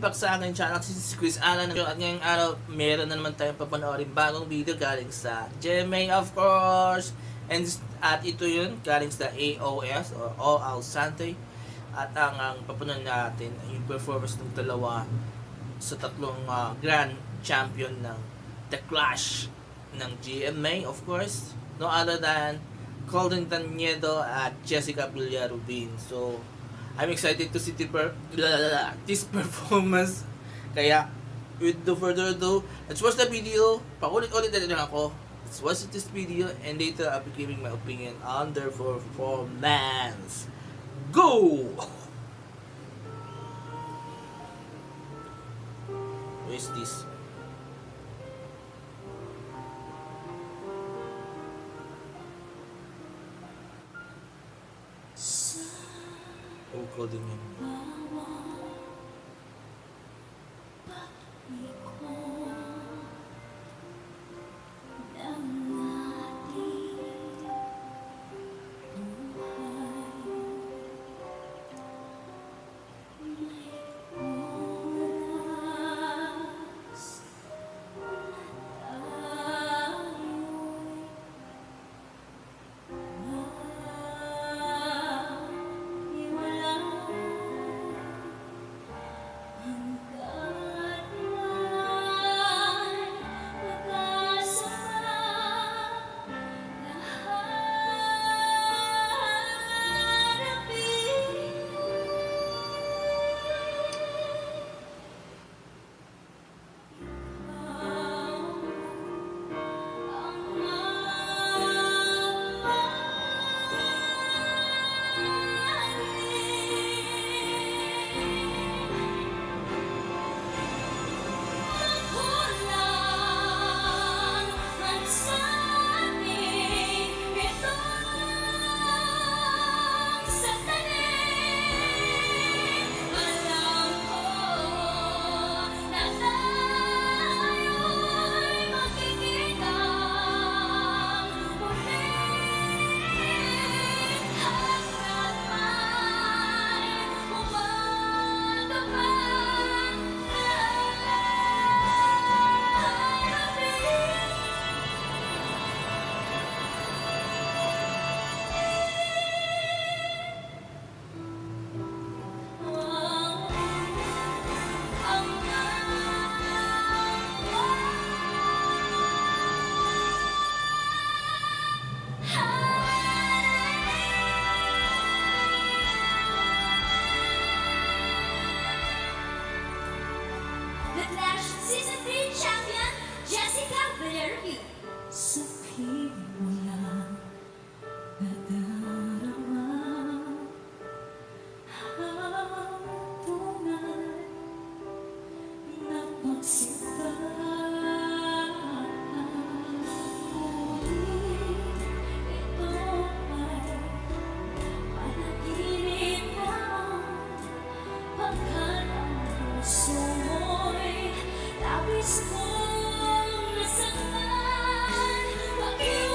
back sa aking channel, si Chris Alan. At ngayong araw, meron na naman tayong papanoorin bagong video galing sa GMA, of course. At ito yun, galing sa AOS or All Out Sunday. At ang papanoorin natin yung performance ng dalawa sa tatlong grand champion ng The Clash ng GMA, of course. No other than Colton Taniedo at Jessica Villarubin. So, I'm excited to see this performance. Kaya, with no further ado, let's watch the video. Paulit-ulit na lang ako. Let's watch this video and later I'll be giving my opinion on their performance. Go! Who is this? Din yun. The Clash Season 3 Champion, Jessica Villarubin. Sa piling mo lang nadarama hantungan ng pagsinta. Ngunit ito ay panaginip lamang pagkat ang puso mo'y labis kong nasaktan. Bakit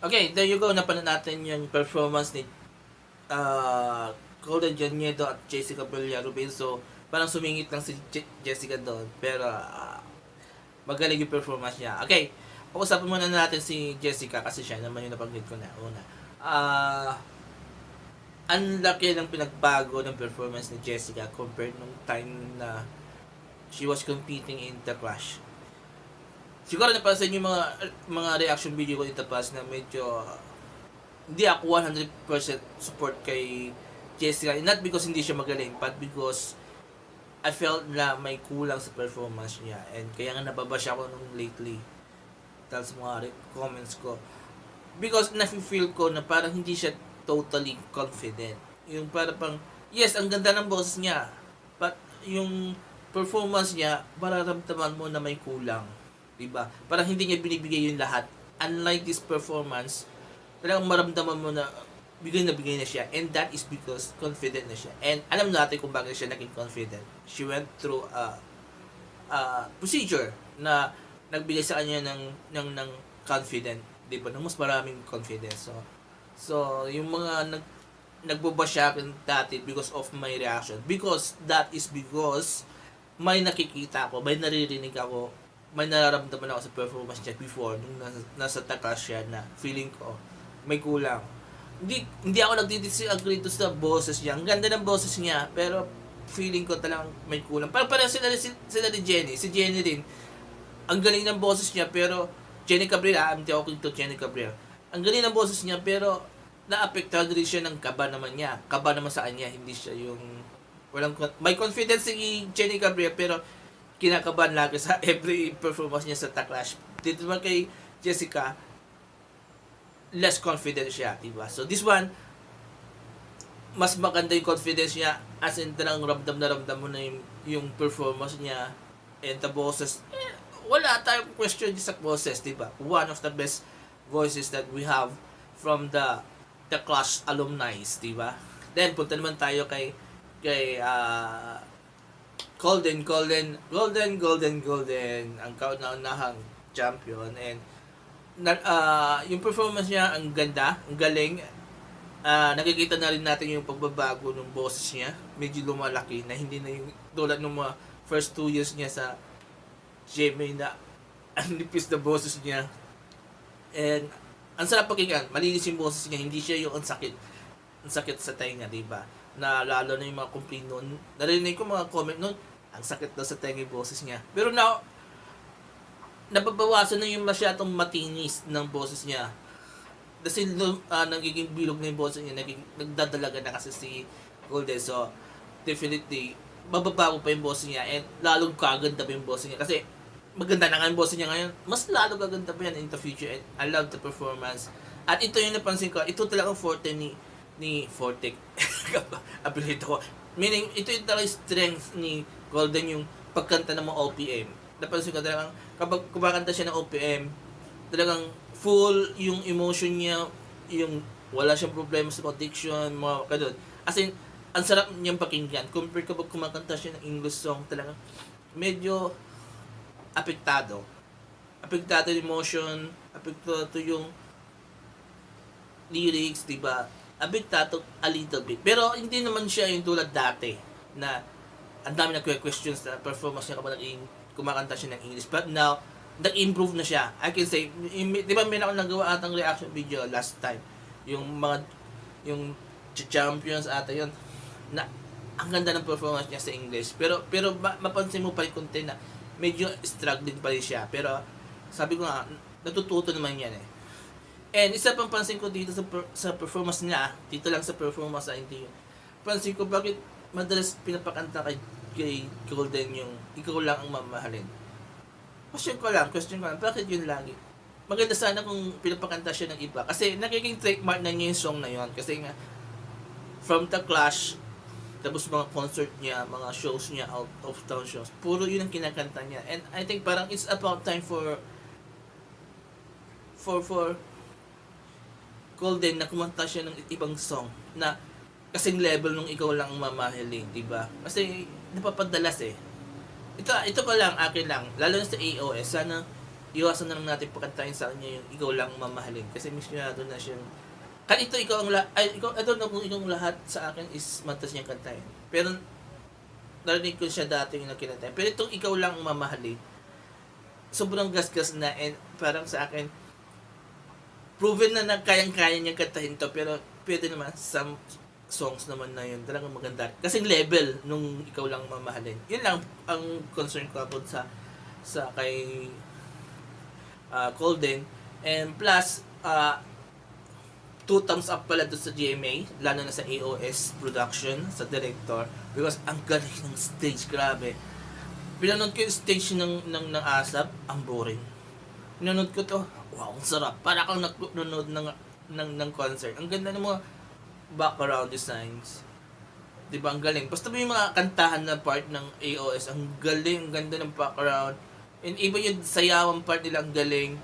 Okay, there you go. Napanood natin yung performance ni Golden Janedo at Jessica Villarubin. So, parang sumingit lang si Jessica doon. Pero, magaling yung performance niya. Okay, pag-usapan muna natin si Jessica kasi siya naman yung nabanggit ko na una. Ang laki ng pinagbago ng performance ni Jessica compared nung time na she was competing in The Clash. Siguro napansin yung mga reaction video ko in the past na medyo hindi ako 100% support kay Jessica. Not because hindi siya magaling, but because I felt na may kulang sa performance niya. And kaya nga nababash ako nung lately dahil sa mga comments ko. Because nafe-feel ko na parang hindi siya totally confident. Yung parang pang, yes, ang ganda ng boses niya. But yung performance niya, mararamdaman mo na may kulang. Diba? Parang hindi niya binibigay yung lahat. Unlike this performance, talagang maramdaman mo na bigay na siya. And that is because confident na siya. And alam natin kung bakit siya naging confident. She went through a procedure na nagbigay sa kanya ng confident. Diba? Ng mas maraming confidence. So yung mga nagbabash sa akin dati because of my reaction. Because that is because may nakikita ako, may naririnig ako, may nararamdaman ako sa performance niya before nung nasa takas siya na feeling ko may kulang. Hindi ako nagdi-disagree to sa boses niya. Ang ganda ng boses niya, pero feeling ko talagang may kulang. Parang sila ni Jenny. Si Jenny rin. Ang galing ng boses niya, pero Jenny Cabrera, I'm talking to Jenny Cabrera. Ang galing ng boses niya, pero naapektuhan rin siya ng kaba naman niya. Kaba naman sa kanya, hindi siya yung may confidence si Jenny Cabrera, pero kinakabahan lagi sa every performance niya sa The Clash. Dito naman kay Jessica, less confident siya, diba? So this one, mas maganda yung confidence niya, as in talagang ramdam na ramdam mo na yung performance niya and the boses. Wala tayong question sa boses, diba? One of the best voices that we have from the Clash alumni, diba? Then punta naman tayo kay Golden ang kauna-unahang champion. And yung performance niya ang ganda, ang galing. Nakikita na rin natin yung pagbabago ng boses niya, medyo lumalaki na hindi na yung tulad ng mga first 2 years niya sa GMA na ang nipis na boses niya. And ang sarap pakinggan, malinis yung boses niya, hindi siya yung ang sakit sa tainga, diba? Na lalo na yung mga complaint noon. Narinig ko mga comment noon, ang sakit daw sa tenga yung boses niya. Pero now, nababawasan na yung masyadong matinis ng boses niya. Kasi nagiging bilog na yung boses niya, nagdadalaga na kasi si Golden. So, definitely, mababago pa yung boses niya and lalong kaganda pa yung boses niya. Kasi, maganda na nga yung boses niya ngayon, mas lalong kaganda pa yan in the future. And I love the performance. At ito yung napansin ko, ito talagang forte ni Fortek. Apelyido ko. Meaning, ito yung talagang strength ni Golden, yung pagkanta ng mga OPM. Napansin ko talagang, kapag kumakanta siya ng OPM, talagang full yung emotion niya, yung wala siyang problema sa diction, mga kadod. As in, ang sarap niyang pakinggan. Compared kapag kumakanta siya ng English song, talagang medyo apektado. Apektado yung emotion, apektado yung lyrics, diba? Apektado a little bit. Pero hindi naman siya yung tulad dati na ang dami na questions na performance niya kapag kumakanta siya ng English. But now, nag-improve na siya. I can say, di ba may ako nagawa atang reaction video last time. Yung champions ata yun, na ang ganda ng performance niya sa English. Pero mapansin mo pa yung content na medyo struggling pa rin siya. Pero sabi ko nga, natututo naman yan eh. And isa pang pansin ko dito sa performance niya, dito lang sa performance sa hindi yun. Pansin ko bakit madalas pinapakanta kay Golden yung ikaw lang ang mamahalin. Question ko lang, bakit yun lagi? Maganda sana kung pinapakanta siya ng iba. Kasi nagiging trademark na niya yung song na yun. Kasi nga, from The Clash, tapos mga concert niya, mga shows niya, out of town shows, puro yun ang kinakanta niya. And I think parang it's about time for Golden na kumanta siya ng ibang song na kasing level nung ikaw lang ang mamahalin, diba? Kasi napapadalas eh. Ito pa lang, akin lang, lalo na sa AOS, sana iwasan na lang natin pakantahin sa kanya yung ikaw lang mamahalin. Kasi misyado na siyang, kahit ito ikaw ang ito na kung ikaw ang lahat sa akin is matas niyang kantahin. Pero, narinig ko siya dati yung nakinantahin. Pero itong ikaw lang ang mamahalin, sobrang gasgas na, and parang sa akin, proven na kayang-kaya niyang kantahin to, pero pwede naman, some songs naman na yun, talagang maganda. Kasing level nung ikaw lang mamahalin. Yun lang ang concern ko about sa kay Golden. And plus, 2 thumbs up pala doon sa GMA, lalo na sa AOS production, sa director, because ang galing ng stage, grabe. Pinanood ko yung stage ng ASAP, ang boring. Pinanood ko to, wow, ang sarap. Para kang nanonood ng concert. Ang ganda ng mga background designs. Diba, ang galing. Basta may mga kantahan na part ng AOS, ang galing, ang ganda ng background. And iba yung sayawan part nila, ang galing.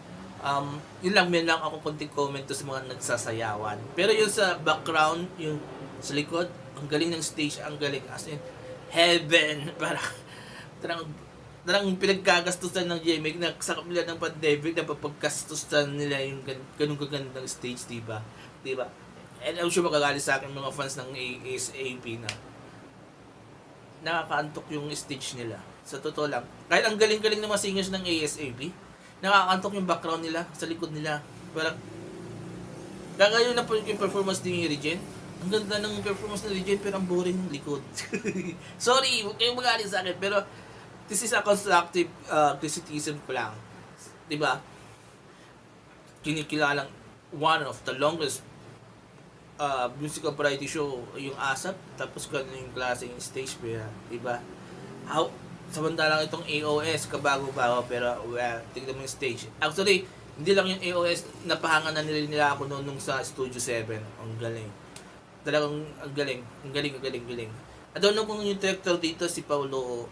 Yun lang, may lang ako konting comment to sa mga nagsasayawan. Pero yung sa background, yung sa likod, ang galing ng stage, ang galing. As in, heaven. Parang pinagkagastusan ng GMA, nagsakap nila ng pandemic, napapagkastusan nila yung ganun kagandang stage, diba? Diba? And I'm sure magagalit sa akin mga fans ng ASAP na nakakaantok yung stage nila. Sa totoo lang. Kahit ang galing-galing ng mga singers ng ASAP, nakakaantok yung background nila, sa likod nila. Parang, kagayon na po yung performance ni Regine. Ang ganda ng performance ni Regine, pero ang boring yung likod. Sorry, huwag kayong magalit sa akin, pero this is a constructive criticism ko lang. Diba? Kinikilalang one of the longest musical variety show yung ASAP, tapos kung yung klaseng stage pa, diba? Samantalang itong AOS, kabago-bago, pero well, tignan mo yung stage. Actually, hindi lang yung AOS, napahangan na nila ako noon nung sa Studio 7. Ang galing. Talagang ang galing. Ang galing. I don't know kung yung director dito, si Paulo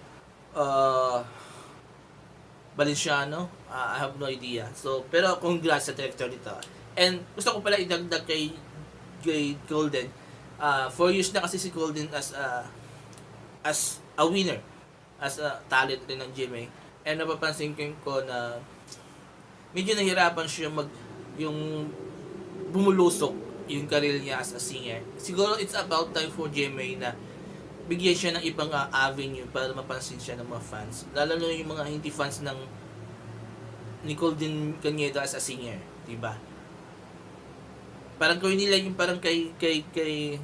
Valenciano, I have no idea. So, pero congrats sa director dito. And gusto ko pala idagdag kay Golden. 4 years na kasi si Golden as a winner, as a talent rin ng GMA. And napapansin ko na medyo nahirapan siya yung bumulusok yung career niya as a singer. Siguro it's about time for GMA na bigyan siya ng ibang avenue para mapansin siya ng mga fans. Lalo na yung mga hindi fans ng ni Golden Cañedo as a singer, diba? Parang gawin nila yung parang kay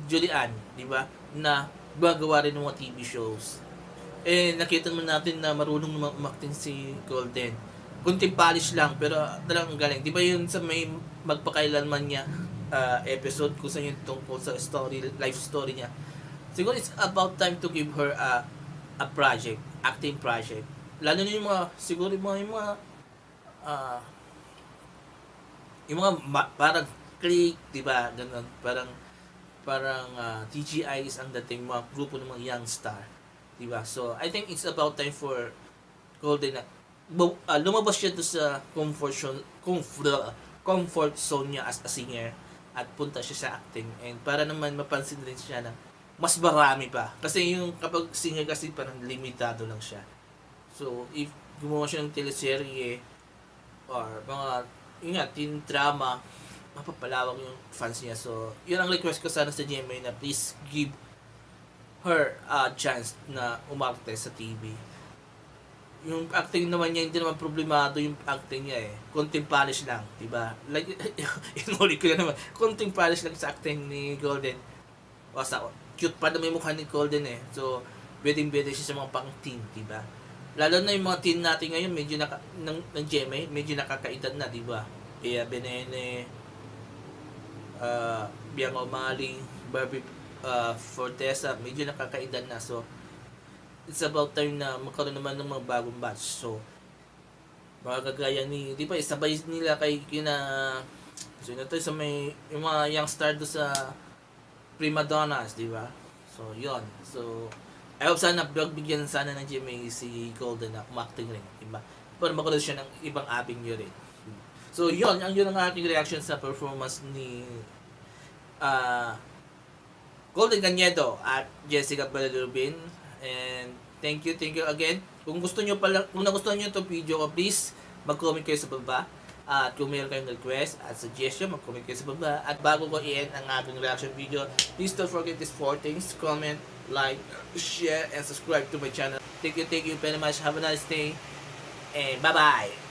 Julian, diba? Na gagawa rin ng mga TV shows. Eh, nakita naman natin na marunong umakting si Golden. Kunting polish lang, pero talagang galing. Diba yun sa may magpakailanman niya episode kung saan yung tungkol sa life story niya. Siguro it's about time to give her a project, acting project. Lalo na yung mga, siguro yung mga parang click, diba? Ganun. Parang TGI is ang dating mga grupo ng mga young star. Diba? So, I think it's about time for Golden na lumabas siya doon sa comfort zone niya as a singer at punta siya sa acting. And para naman mapansin rin siya na mas marami pa. Kasi yung kapag singer kasi parang limitado lang siya. So, if gumawa siya ng teleserye or mga teen drama, mapapalawak yung fans niya. So, yun ang request ko sana sa GMA na please give her a chance na umarte sa TV. Yung acting naman niya, hindi naman problemado yung acting niya eh. Konting polish lang, diba? Like, inulit ko na naman. Konting polish lang sa acting ni Golden. Basta, cute pa naman yung mukha ni Golden eh. So, bedeng-bede siya sa mga pang-teen, diba? Lalo na yung mga teen natin ngayon, medyo ng GMA, medyo nakakaedad na, diba? Bea Benene, Biang O'Malley, Barbie Fortesa, medyo nakakaedad na. So, it's about time na magkaroon naman ng mga bagong batch. So, mga kagaya ni, di ba, isabay nila kay so ito sa may, yung mga young star do sa Prima Donnas, di ba? So, yon. So, I hope sana bigyan sana ng GMA si Golden na umakting rin, di ba? Para magkaroon siya ng ibang avenue rin. So, yun ang aking reaction sa performance ni Golden Cañedo at Jessica Ballerubin. And thank you again. Kung nagustuhan niyo itong video ko, please mag-comment kayo sa baba. At kung meron kayong request at suggestion, mag-comment kayo sa baba. At bago ko i-end ang ating reaction video, please don't forget these 4 things. Comment, like, share, and subscribe to my channel. Thank you very much. Have a nice day. And bye-bye.